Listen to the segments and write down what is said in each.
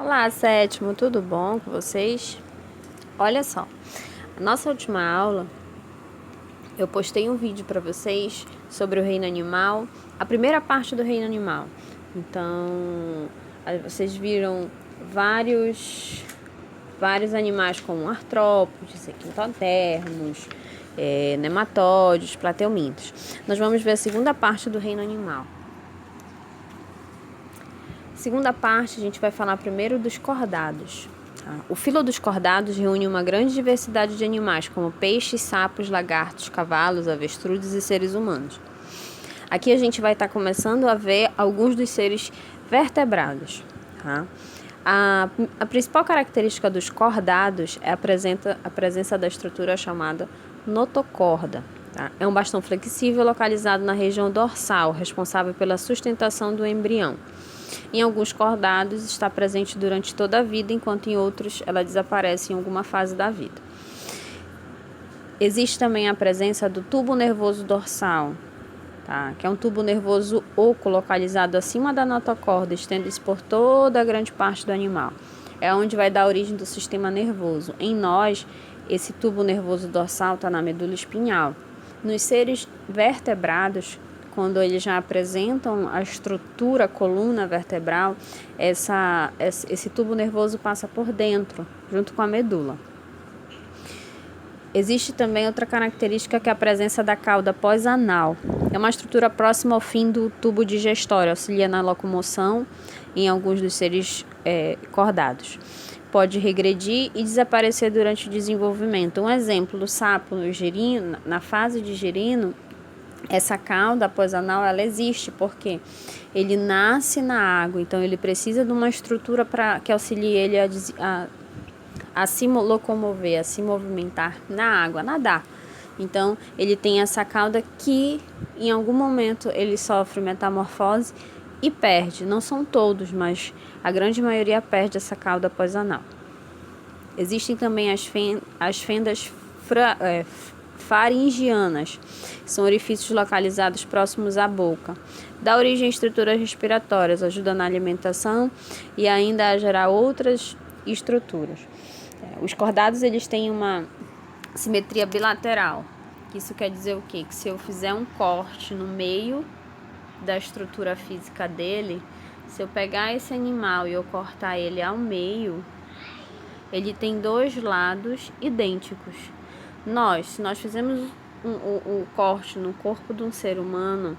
Olá, sétimo, tudo bom com vocês? Olha só, na nossa última aula eu postei um vídeo para vocês sobre o reino animal, a primeira parte do reino animal. Então, aí vocês viram vários animais como artrópodes, equinotermos, nematóides, plateumintos. Nós vamos ver a segunda parte do reino animal. Segunda parte, a gente vai falar primeiro dos cordados. O filo dos cordados reúne uma grande diversidade de animais, como peixes, sapos, lagartos, cavalos, avestruzes e seres humanos. Aqui a gente vai estar começando a ver alguns dos seres vertebrados. Tá? A principal característica dos cordados é a presença da estrutura chamada notocorda. Tá? É um bastão flexível localizado na região dorsal, responsável pela sustentação do embrião. Em alguns cordados está presente durante toda a vida, enquanto em outros ela desaparece em alguma fase da vida. Existe também a presença do tubo nervoso dorsal, tá? Que é um tubo nervoso oco localizado acima da notocorda, estende-se por toda a grande parte do animal. É onde vai dar origem do sistema nervoso. Em nós, esse tubo nervoso dorsal está na medula espinhal. Nos seres vertebrados, quando eles já apresentam a estrutura, a coluna vertebral, esse tubo nervoso passa por dentro, junto com a medula. Existe também outra característica que é a presença da cauda pós-anal. É uma estrutura próxima ao fim do tubo digestório, auxilia na locomoção em alguns dos seres cordados. Pode regredir e desaparecer durante o desenvolvimento. Um exemplo, do sapo no girino, na fase de girino, essa cauda pós-anal, ela existe porque ele nasce na água, então ele precisa de uma estrutura que auxilie ele a se locomover, a se movimentar na água, a nadar. Então, ele tem essa cauda que, em algum momento, ele sofre metamorfose e perde. Não são todos, mas a grande maioria perde essa cauda pós-anal. Existem também as fendas faringianas, são orifícios localizados próximos à boca. Dá origem a estruturas respiratórias, ajuda na alimentação e ainda a gerar outras estruturas. Os cordados, eles têm uma simetria bilateral. Isso quer dizer o quê? Que se eu fizer um corte no meio da estrutura física dele, se eu pegar esse animal e eu cortar ele ao meio, ele tem dois lados idênticos. Se nós fizermos o corte no corpo de um ser humano,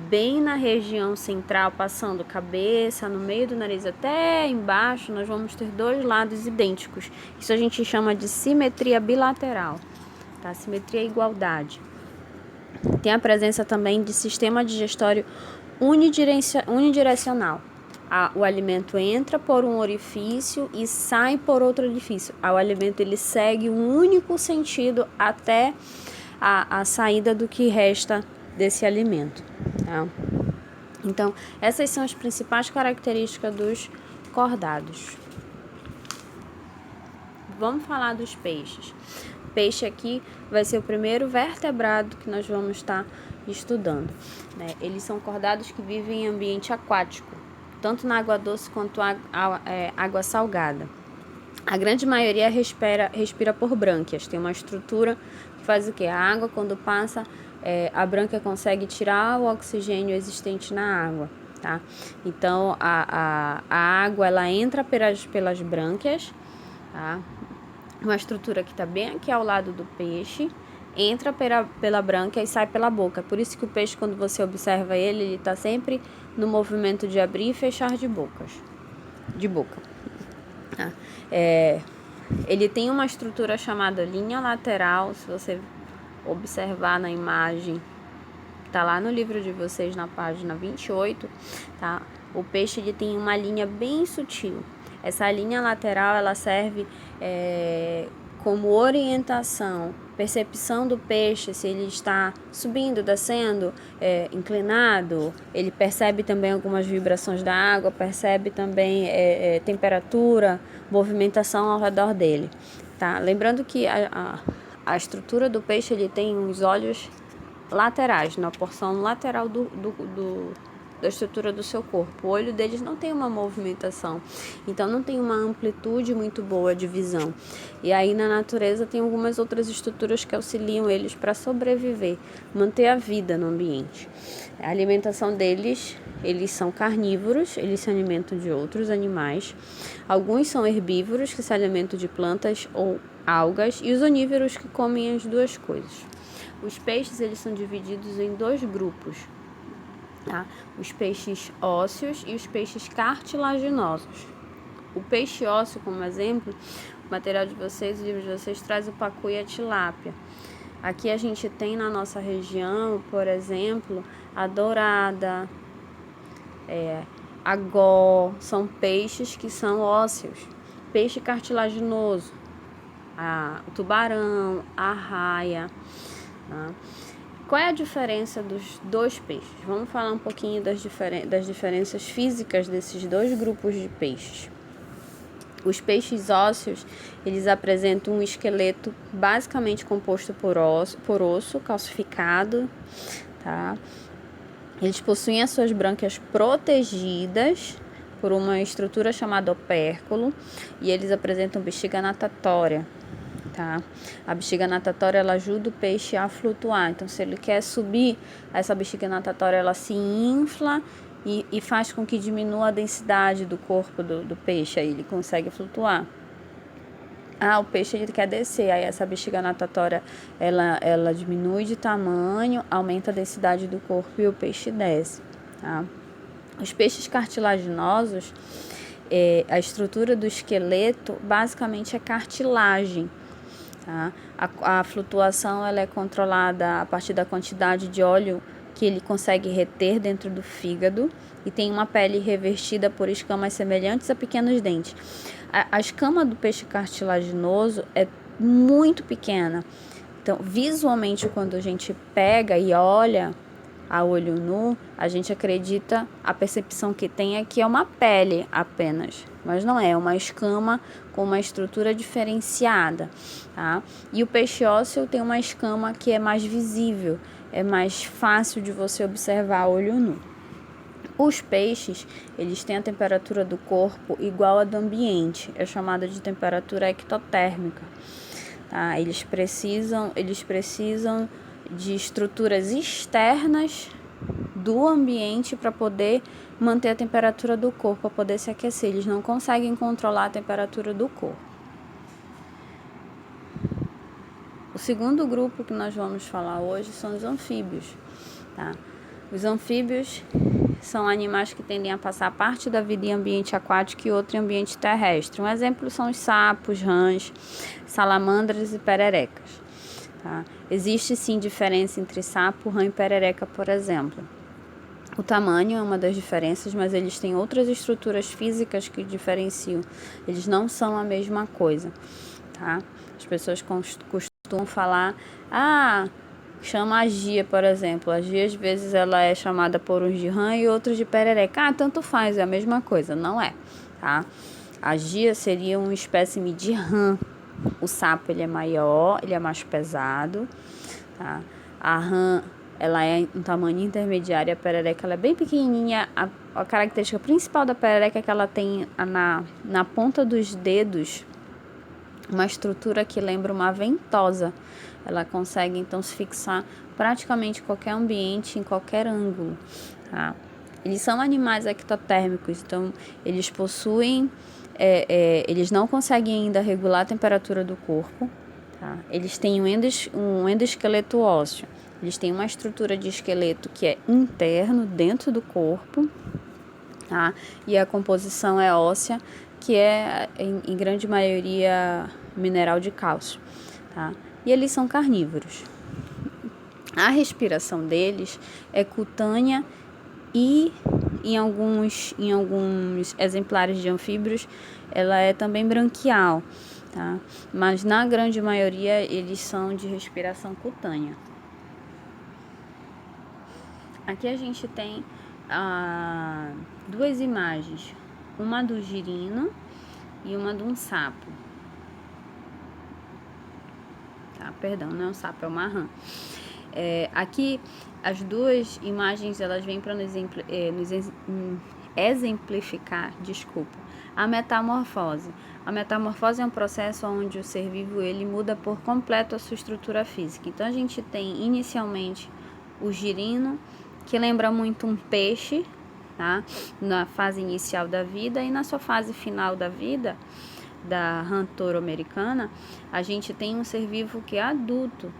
bem na região central, passando cabeça, no meio do nariz até embaixo, nós vamos ter dois lados idênticos. Isso a gente chama de simetria bilateral, tá? Simetria e igualdade. Tem a presença também de sistema digestório unidirecional. O alimento entra por um orifício e sai por outro orifício. O alimento, ele segue um único sentido até a saída do que resta desse alimento. Tá? Então, essas são as principais características dos cordados. Vamos falar dos peixes. Peixe aqui vai ser o primeiro vertebrado que nós vamos estar estudando, né? Eles são cordados que vivem em ambiente aquático, tanto na água doce quanto água salgada. A grande maioria respira por brânquias, tem uma estrutura que faz o quê? A água, quando passa, a brânquia consegue tirar o oxigênio existente na água, tá? Então, a água, ela entra pelas brânquias, tá? Uma estrutura que está bem aqui ao lado do peixe, entra pela brânquia e sai pela boca. Por isso que o peixe, quando você observa ele está sempre no movimento de abrir e fechar de boca. Tá? Ele tem uma estrutura chamada linha lateral. Se você observar na imagem, está lá no livro de vocês, na página 28, tá? O peixe, ele tem uma linha bem sutil. Essa linha lateral, ela serve como orientação, percepção do peixe, se ele está subindo, descendo, inclinado. Ele percebe também algumas vibrações da água, percebe também temperatura, movimentação ao redor dele. Tá? Lembrando que a estrutura do peixe, ele tem os olhos laterais, na porção lateral estrutura do seu corpo. O olho deles não tem uma movimentação, então não tem uma amplitude muito boa de visão. E aí na natureza tem algumas outras estruturas que auxiliam eles para sobreviver, manter a vida no ambiente. A alimentação deles, eles são carnívoros, eles se alimentam de outros animais. Alguns são herbívoros, que se alimentam de plantas ou algas, e os onívoros, que comem as duas coisas. Os peixes, eles são divididos em dois grupos, tá? Os peixes ósseos e os peixes cartilaginosos. O peixe ósseo, como exemplo, o material de vocês, o livro de vocês, traz o pacu e a tilápia. Aqui a gente tem na nossa região, por exemplo, a dourada, a gó, são peixes que são ósseos. Peixe cartilaginoso, o tubarão, a raia. Tá? Qual é a diferença dos dois peixes? Vamos falar um pouquinho das diferenças físicas desses dois grupos de peixes. Os peixes ósseos, eles apresentam um esqueleto basicamente composto por osso calcificado, tá? Eles possuem as suas brânquias protegidas por uma estrutura chamada opérculo e eles apresentam bexiga natatória. Tá? A bexiga natatória, ela ajuda o peixe a flutuar. Então, se ele quer subir, essa bexiga natatória, ela se infla e faz com que diminua a densidade do corpo do peixe, aí ele consegue flutuar. O peixe, ele quer descer, aí essa bexiga natatória, ela diminui de tamanho, aumenta a densidade do corpo e o peixe desce. Tá? Os peixes cartilaginosos, a estrutura do esqueleto basicamente é cartilagem. Tá? A flutuação, ela é controlada a partir da quantidade de óleo que ele consegue reter dentro do fígado e tem uma pele revestida por escamas semelhantes a pequenos dentes. A escama do peixe cartilaginoso é muito pequena. Então, visualmente, quando a gente pega e olha a olho nu, a gente acredita, a percepção que tem é que é uma pele apenas, mas não é uma escama com uma estrutura diferenciada, tá? E o peixe ósseo tem uma escama que é mais visível, é mais fácil de você observar a olho nu. Os peixes, eles têm a temperatura do corpo igual à do ambiente, é chamada de temperatura ectotérmica, tá? Eles precisam de estruturas externas do ambiente para poder manter a temperatura do corpo, para poder se aquecer. Eles não conseguem controlar a temperatura do corpo. O segundo grupo que nós vamos falar hoje são os anfíbios. Tá? Os anfíbios são animais que tendem a passar parte da vida em ambiente aquático e outro em ambiente terrestre. Um exemplo são os sapos, rãs, salamandras e pererecas. Tá? Existe sim diferença entre sapo, rã e perereca, por exemplo. O tamanho é uma das diferenças, mas eles têm outras estruturas físicas que diferenciam. Eles não são a mesma coisa. Tá? As pessoas costumam falar, chama a gia, por exemplo. A gia, às vezes, ela é chamada por uns de rã e outros de perereca. Tanto faz, é a mesma coisa. Não é, tá? A gia seria uma espécime de rã. O sapo, ele é maior, ele é mais pesado, tá? A rã, ela é um tamanho intermediário, a perereca, ela é bem pequenininha. A característica principal da perereca é que ela tem na ponta dos dedos uma estrutura que lembra uma ventosa. Ela consegue, então, se fixar praticamente em qualquer ambiente, em qualquer ângulo, tá? Eles são animais ectotérmicos, então eles possuem... eles não conseguem ainda regular a temperatura do corpo, tá? Eles têm um endoesqueleto ósseo. Eles têm uma estrutura de esqueleto que é interno, dentro do corpo, tá? E a composição é óssea, que é, em grande maioria, mineral de cálcio, tá? E eles são carnívoros. A respiração deles é cutânea e em alguns exemplares de anfíbios ela é também branquial, tá? Mas na grande maioria eles são de respiração cutânea. Aqui a gente tem duas imagens, uma do girino e uma de um sapo. Tá? Perdão, não é um sapo, é uma rã. Aqui, as duas imagens, elas vêm para nos exemplificar, a metamorfose. A metamorfose é um processo onde o ser vivo ele muda por completo a sua estrutura física. Então, a gente tem inicialmente o girino, que lembra muito um peixe, tá? Na fase inicial da vida, e na sua fase final da vida, da rã toro-americana, a gente tem um ser vivo que é adulto,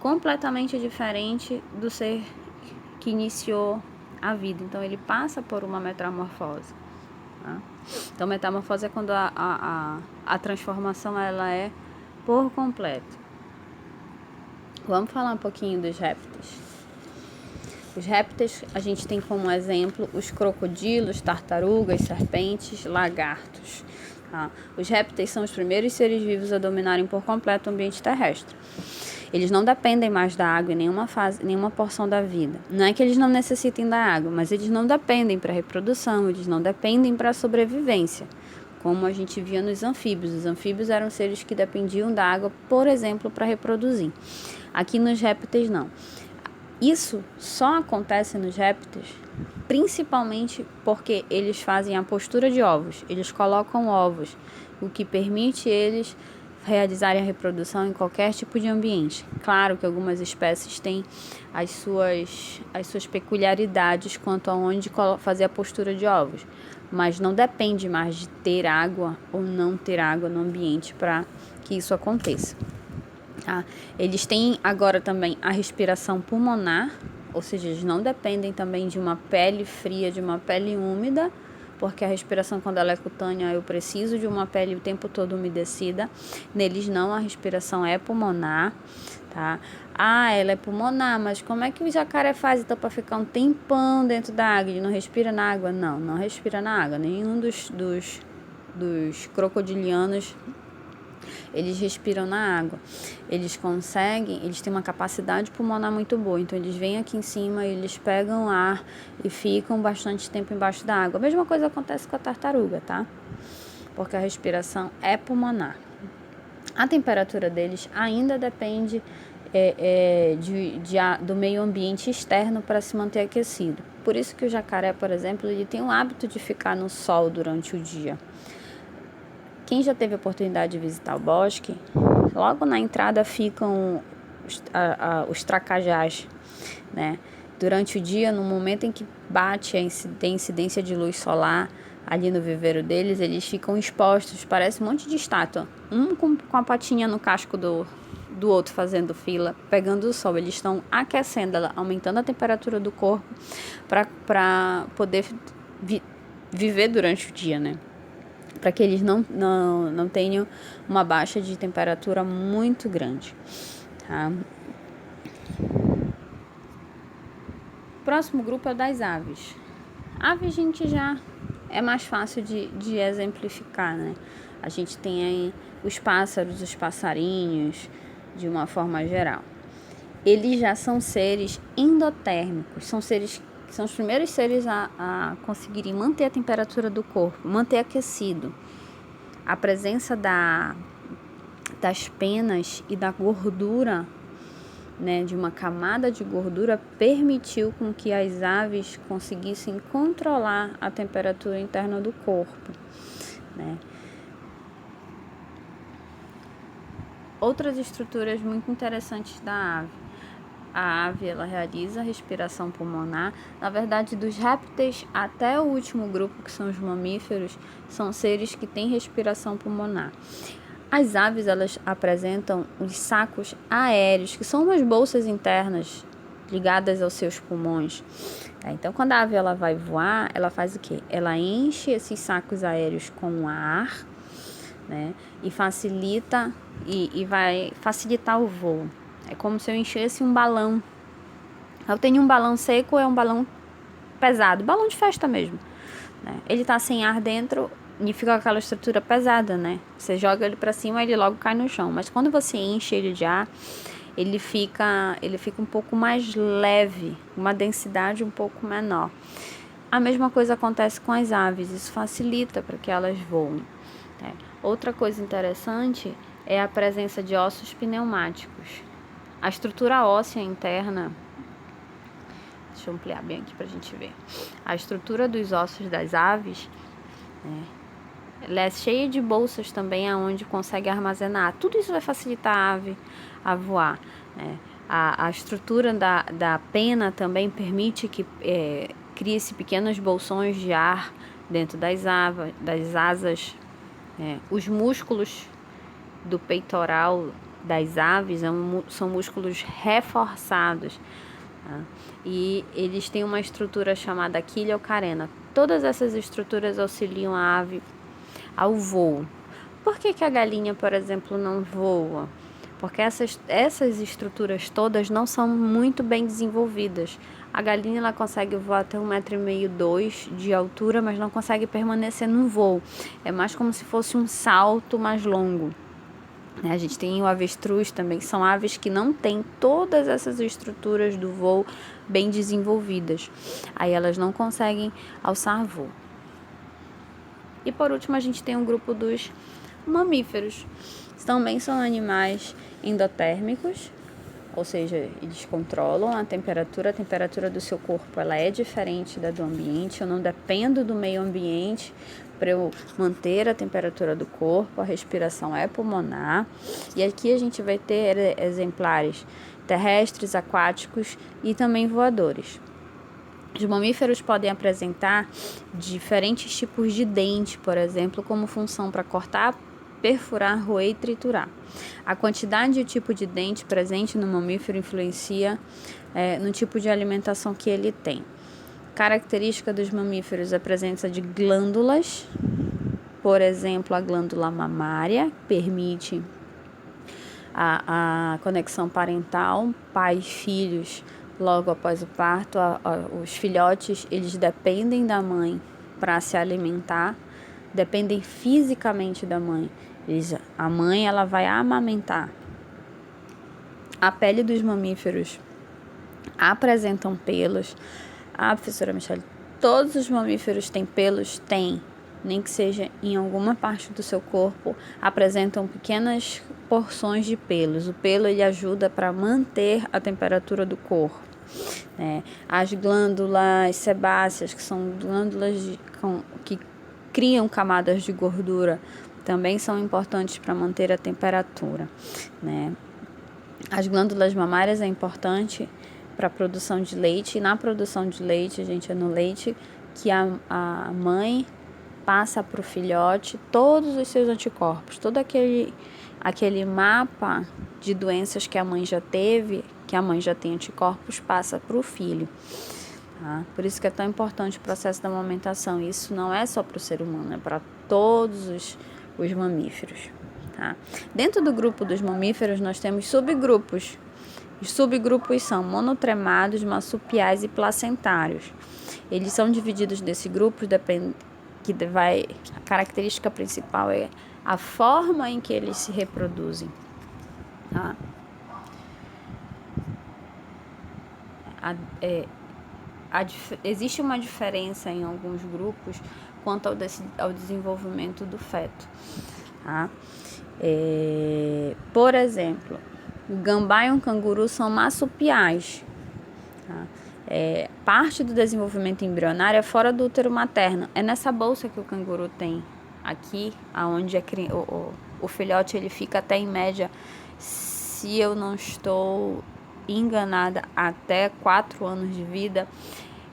completamente diferente do ser que iniciou a vida. Então, ele passa por uma metamorfose. Tá? Então, metamorfose é quando a transformação ela é por completo. Vamos falar um pouquinho dos répteis. Os répteis, a gente tem como exemplo os crocodilos, tartarugas, serpentes, lagartos. Tá? Os répteis são os primeiros seres vivos a dominarem por completo o ambiente terrestre. Eles não dependem mais da água em nenhuma porção da vida. Não é que eles não necessitem da água, mas eles não dependem para a reprodução, eles não dependem para a sobrevivência, como a gente via nos anfíbios. Os anfíbios eram seres que dependiam da água, por exemplo, para reproduzir. Aqui nos répteis, não. Isso só acontece nos répteis, principalmente porque eles fazem a postura de ovos. Eles colocam ovos, o que permite eles realizarem a reprodução em qualquer tipo de ambiente. Claro que algumas espécies têm as suas peculiaridades quanto a onde fazer a postura de ovos, mas não depende mais de ter água ou não ter água no ambiente para que isso aconteça. Tá? Eles têm agora também a respiração pulmonar, ou seja, eles não dependem também de uma pele fria, de uma pele úmida, porque a respiração, quando ela é cutânea, eu preciso de uma pele o tempo todo umedecida. Neles não, a respiração é pulmonar, tá? Ela é pulmonar, mas como é que o jacaré faz então para ficar um tempão dentro da água? Ele não respira na água? Não, não respira na água. Nenhum dos crocodilianos eles respiram na água. Eles têm uma capacidade pulmonar muito boa, então eles vêm aqui em cima, eles pegam ar e ficam bastante tempo embaixo da água. A mesma coisa acontece com a tartaruga, tá? Porque a respiração é pulmonar. A temperatura deles ainda depende do meio ambiente externo para se manter aquecido. Por isso que o jacaré, por exemplo, ele tem o hábito de ficar no sol durante o dia. Quem já teve a oportunidade de visitar o bosque, logo na entrada ficam os tracajás, né? Durante o dia, no momento em que bate a incidência de luz solar ali no viveiro deles, eles ficam expostos, parece um monte de estátua, um com a patinha no casco do outro fazendo fila, pegando o sol. Eles estão aquecendo, aumentando a temperatura do corpo para poder viver durante o dia, né? Para que eles não tenham uma baixa de temperatura muito grande, tá? O próximo grupo é o das aves. Aves, a gente já é mais fácil de exemplificar, né? A gente tem aí os pássaros, os passarinhos, de uma forma geral. Eles já são seres endotérmicos, são os primeiros seres a conseguirem manter a temperatura do corpo, manter aquecido. A presença das penas e da gordura, né, de uma camada de gordura, permitiu com que as aves conseguissem controlar a temperatura interna do corpo, né? Outras estruturas muito interessantes da ave. A ave, ela realiza a respiração pulmonar. Na verdade, dos répteis até o último grupo, que são os mamíferos, são seres que têm respiração pulmonar. As aves, elas apresentam os sacos aéreos, que são umas bolsas internas ligadas aos seus pulmões. Então, quando a ave ela vai voar, ela faz o quê? Ela enche esses sacos aéreos com ar, né? E facilita e vai facilitar o voo. É como se eu enchesse um balão. Eu tenho um balão seco, é um balão pesado, balão de festa mesmo, né? Ele tá sem ar dentro e fica com aquela estrutura pesada, né? Você joga ele para cima, ele logo cai no chão. Mas quando você enche ele de ar, ele fica um pouco mais leve, uma densidade um pouco menor. A mesma coisa acontece com as aves, isso facilita para que elas voem, né? Outra coisa interessante é a presença de ossos pneumáticos. A estrutura óssea interna, deixa eu ampliar bem aqui para a gente ver. A estrutura dos ossos das aves, ela é cheia de bolsas também, aonde consegue armazenar. Tudo isso vai facilitar a ave a voar, né? A estrutura da pena também permite que crie-se pequenos bolsões de ar dentro das asas. Os músculos do peitoral das aves são músculos reforçados, tá? E eles têm uma estrutura chamada quiliocarena. Todas essas estruturas auxiliam a ave ao voo. Por que a galinha, por exemplo, não voa? Porque essas estruturas todas não são muito bem desenvolvidas. A galinha ela consegue voar até 1,5 m, 2 de altura, mas não consegue permanecer no voo. É mais como se fosse um salto mais longo. A gente tem o avestruz também, que são aves que não têm todas essas estruturas do voo bem desenvolvidas. Aí elas não conseguem alçar voo. E por último a gente tem um grupo dos mamíferos. Também são animais endotérmicos, ou seja, eles controlam a temperatura do seu corpo ela é diferente da do ambiente. Eu não dependo do meio ambiente para eu manter a temperatura do corpo, a respiração é pulmonar. E aqui a gente vai ter exemplares terrestres, aquáticos e também voadores. Os mamíferos podem apresentar diferentes tipos de dente, por exemplo, como função para cortar, perfurar, roer e triturar. A quantidade e o tipo de dente presente no mamífero influencia no tipo de alimentação que ele tem. Característica dos mamíferos é a presença de glândulas, por exemplo, a glândula mamária, permite a conexão parental, pais, filhos, logo após o parto. Os filhotes, eles dependem da mãe para se alimentar, dependem fisicamente da mãe. A mãe ela vai amamentar. A pele dos mamíferos apresentam pelos. Professora Michele, todos os mamíferos têm pelos? Tem, nem que seja em alguma parte do seu corpo, apresentam pequenas porções de pelos. O pelo ele ajuda para manter a temperatura do corpo. As glândulas sebáceas, que são glândulas que criam camadas de gordura, também são importantes para manter a temperatura, As glândulas mamárias é importante para a produção de leite, e na produção de leite, é no leite que a mãe passa para o filhote todos os seus anticorpos, todo aquele mapa de doenças que a mãe já teve, que a mãe já tem anticorpos, passa para o filho. Por isso que é tão importante o processo da amamentação. Isso não é só para o ser humano, é para todos os mamíferos. Dentro do grupo dos mamíferos nós temos subgrupos. Os subgrupos são monotremados, marsupiais e placentários. Eles são divididos nesse grupo, a característica principal é a forma em que eles se reproduzem. Existe uma diferença em alguns grupos quanto ao desenvolvimento do feto. Por exemplo, o gambá e o canguru são marsupiais. Parte do desenvolvimento embrionário é fora do útero materno. É nessa bolsa que o canguru tem aqui, aonde o filhote ele fica até em média, se eu não estou enganada, até 4 anos de vida.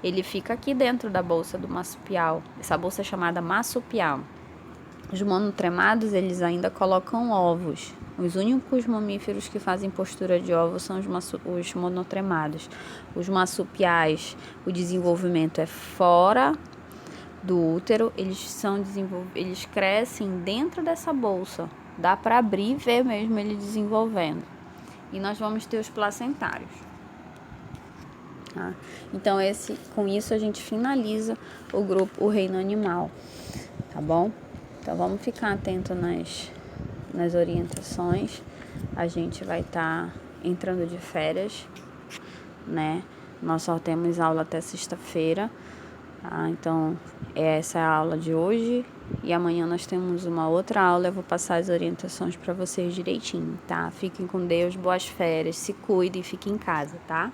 Ele fica aqui dentro da bolsa do marsupial. Essa bolsa é chamada marsupial. Os monotremados, eles ainda colocam ovos. Os únicos mamíferos que fazem postura de ovos são os monotremados. Os marsupiais, o desenvolvimento é fora do útero. Eles crescem dentro dessa bolsa. Dá para abrir e ver mesmo ele desenvolvendo. E nós vamos ter os placentários. Então, com isso a gente finaliza o reino animal, tá bom? Então, vamos ficar atento nas orientações. A gente vai estar entrando de férias, Nós só temos aula até sexta-feira, Então, essa é a aula de hoje. E amanhã nós temos uma outra aula, eu vou passar as orientações para vocês direitinho, tá? Fiquem com Deus, boas férias, se cuidem e fiquem em casa, tá?